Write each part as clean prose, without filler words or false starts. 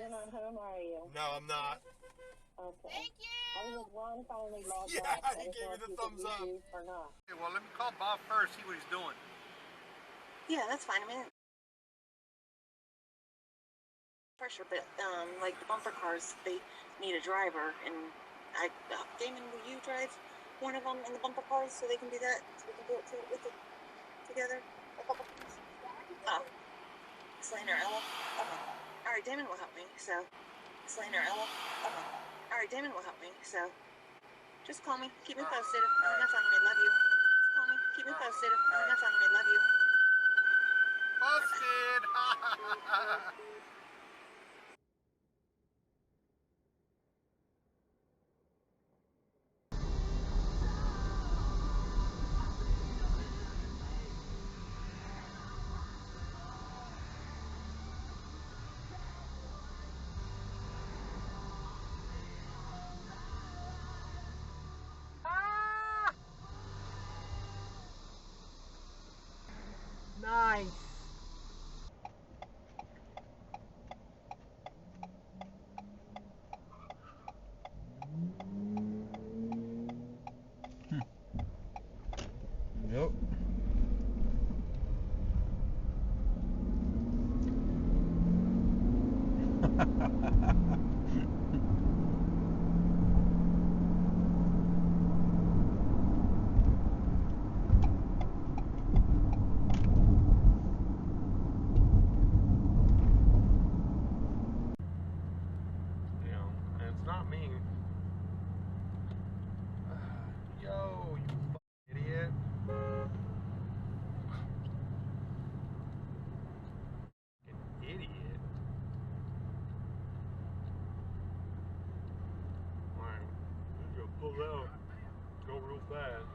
You're not home, are you? No, I'm not. Okay. Thank you. I was one finally logged Yeah, off. he gave me the thumbs up. Or not. Okay, well, let me call Bob first, see what he's doing. Yeah, that's fine. I mean, pressure, but like the bumper cars, they need a driver, and Damon, will you drive one of them in the bumper cars so they can do that? So we can do it with it together. A couple things. Oh, Slaine or Ella. Okay. All right, Damon will help me. So, Slaine or Ella. Okay. All right, Damon will help me. So, just call me. Keep me posted. Enough on me. Love you. Just call me. Keep me posted. Enough on me. Love you. Posted! Nice. Yep. It's not me. Yo, you fucking idiot. Fucking idiot. Alright, I'm gonna pull out. Go real fast.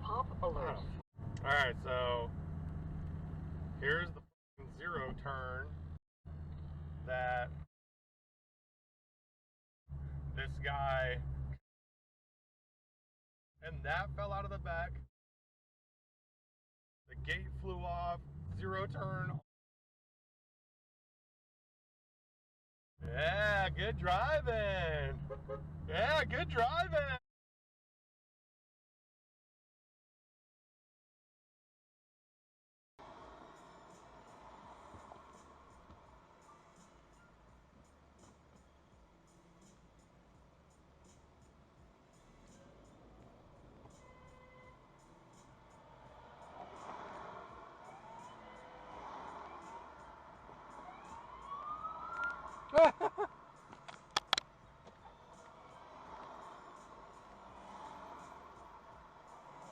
Pop alert. Alright, so here's the fucking zero turn that this guy, and that fell out of the back. The gate flew off, zero turn. Yeah, good driving. Yeah, good driving.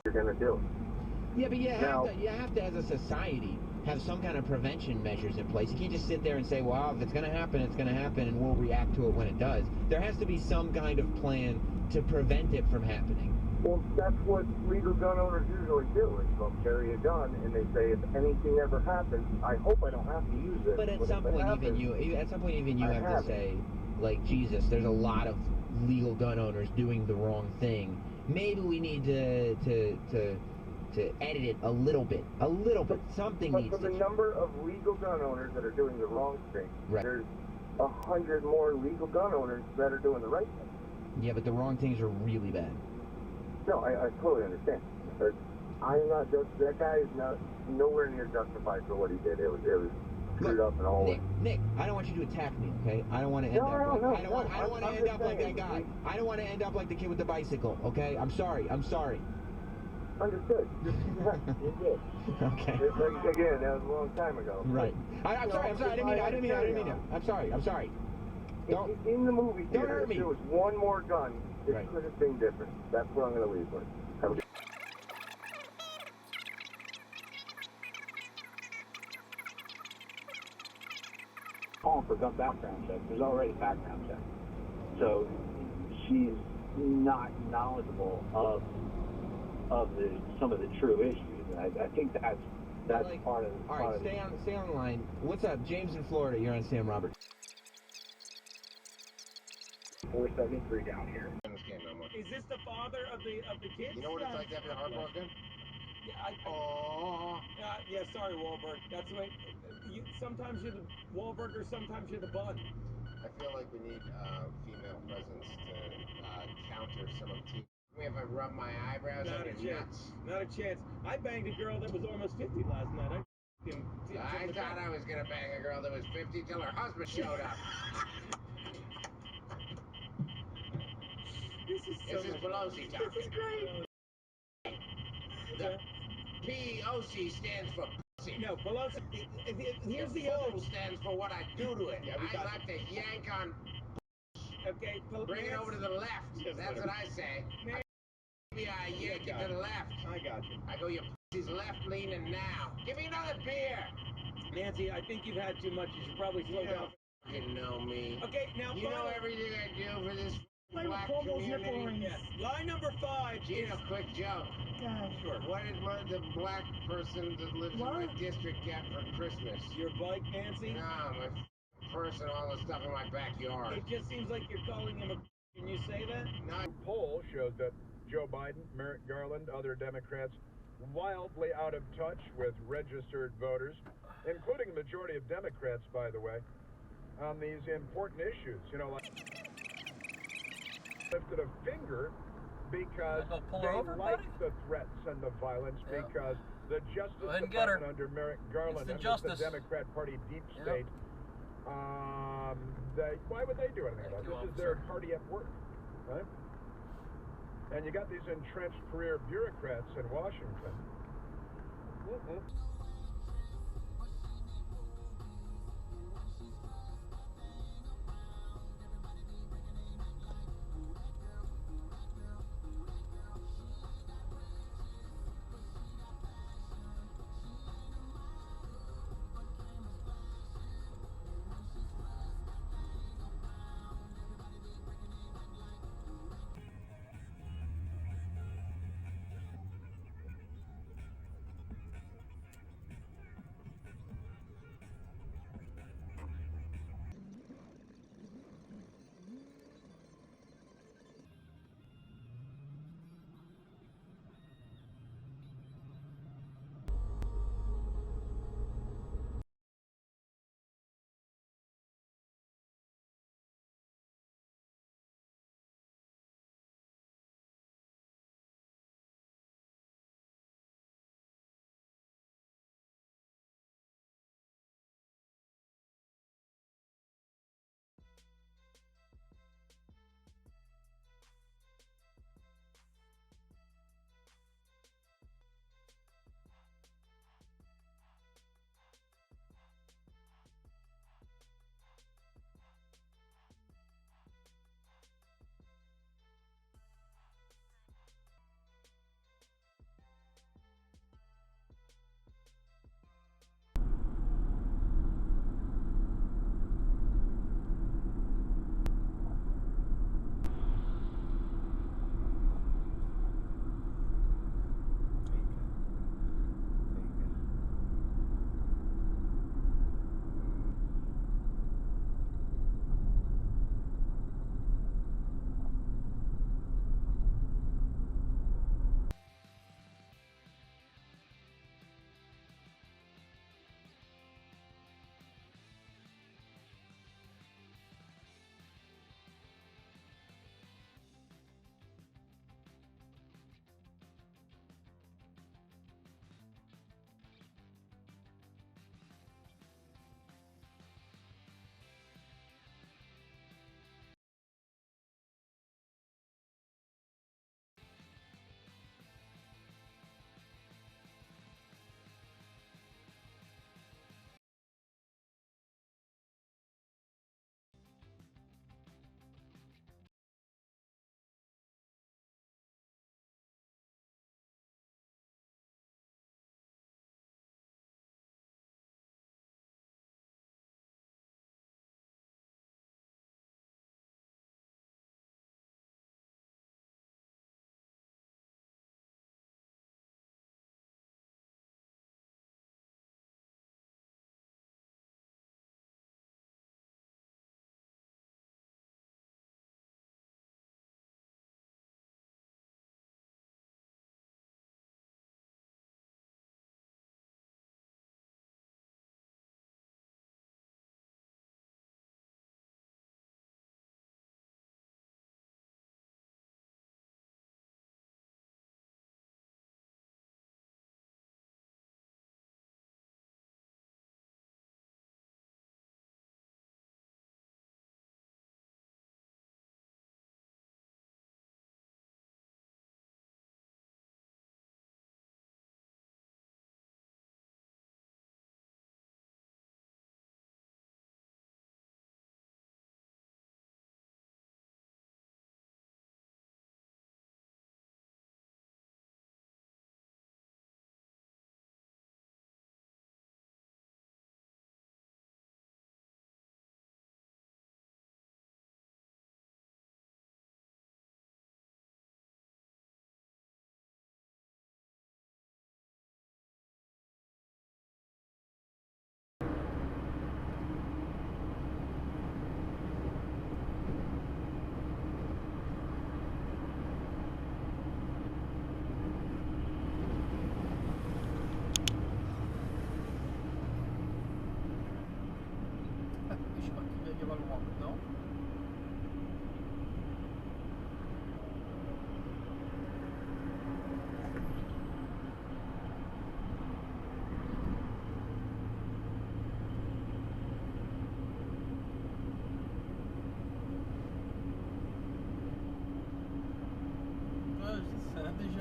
You're gonna do. Yeah, but you have to, as a society, have some kind of prevention measures in place. You can't just sit there and say, well, if it's going to happen, and we'll react to it when it does. There has to be some kind of plan to prevent it from happening. Well, that's what legal gun owners usually do. Is they'll carry a gun and they say, if anything ever happens, I hope I don't have to use it. But at some point, even you have to say, like, Jesus, there's a lot of legal gun owners doing the wrong thing. Maybe we need to edit it a little bit. Something needs to. But for the number of legal gun owners that are doing the wrong thing, right. There's 100 more legal gun owners that are doing the right thing. Yeah, but the wrong things are really bad. No, I totally understand. But I'm not just, that guy is nowhere near justified for what he did. It was screwed up and all. Nick, I don't want you to attack me, okay? I don't want to end I don't want to end up like that guy. I don't want to end up like the kid with the bicycle, okay? I'm sorry. Understood. You did. Okay. Again, that was a long time ago. Right. I'm sorry. I didn't mean to. I'm sorry. In the movie theater, if there was one more gun, it right. could have been different. That's what I'm going to leave with. Have a good calling for gun background check. There's already background check. So she's not knowledgeable of some of the true issues. And I think that's like, part of all right, stay on the line. What's up? James in Florida, you're on Sam Roberts. 473 down here. Is this the father of the kids? You know what it's like to have your heart broken? Yeah, sorry, Wahlberg. That's the way. Sometimes you're the Wahlburger, sometimes you're the bun. I feel like we need female presence to counter some of the. If I rub my eyebrows Not on a your chance. nuts. Not a chance. I banged a girl that was almost 50 last night. I thought I was gonna bang a girl that was 50 till her husband showed up. This is Pelosi talking. This is great. The POC stands for pussy. No, Pelosi. Here's the O other. stands for what I do to it. Yeah, we I got like to yank on. Okay, Bring it over to the left. Just That's what I say. Maybe I yank it to the left. I got you. I go, your pussy's left leaning now. Give me another beer. Nancy, I think you've had too much. You should probably slow down. You know me. Okay, now you know everything I do for this black community. Yes. Line number 5. Gina, quick joke. Sure. What did the black person that lives in my district get for Christmas? Your bike, Nancy? No, my purse and all the stuff in my backyard. It just seems like you're calling him a. Can you say that? Not. Poll shows that Joe Biden, Merrick Garland, other Democrats wildly out of touch with registered voters, including the majority of Democrats, by the way, on these important issues. You know, like lifted a finger because they like the threats and the violence because the Justice Department under Merrick Garland and the Democrat Party deep state, why would they do anything about it? This is their party at work, right? And you got these entrenched career bureaucrats in Washington.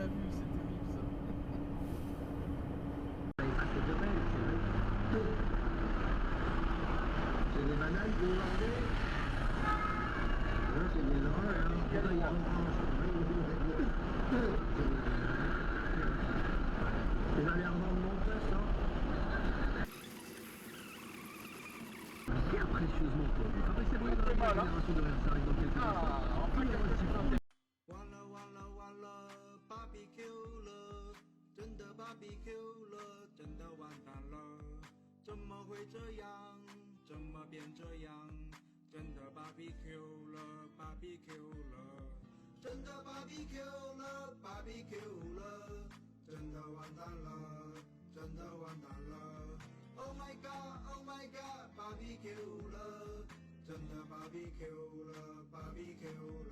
l'a vu, c'est terrible ça. C'est des bananes pour l'enlever. Là, c'est des horreurs, hein. Là, il y a longtemps. C'est dans les revendre mon test, hein. Bien précieusement produit. Après, c'est bon, il y a une génération de rien, ça arrive dans quelques instants. Puis, il y a aussi pas. 完了完了完了 ，BBQ 了，真的 BBQ 了，真的完蛋了，怎么会这样？怎么变这样？真的 BBQ 了 ，BBQ 了，真的 BBQ 了 ，BBQ 了，真的完蛋了，真的完蛋了。Oh my god, oh my god, BBQ 了，真的 BBQ 了 ，BBQ 了。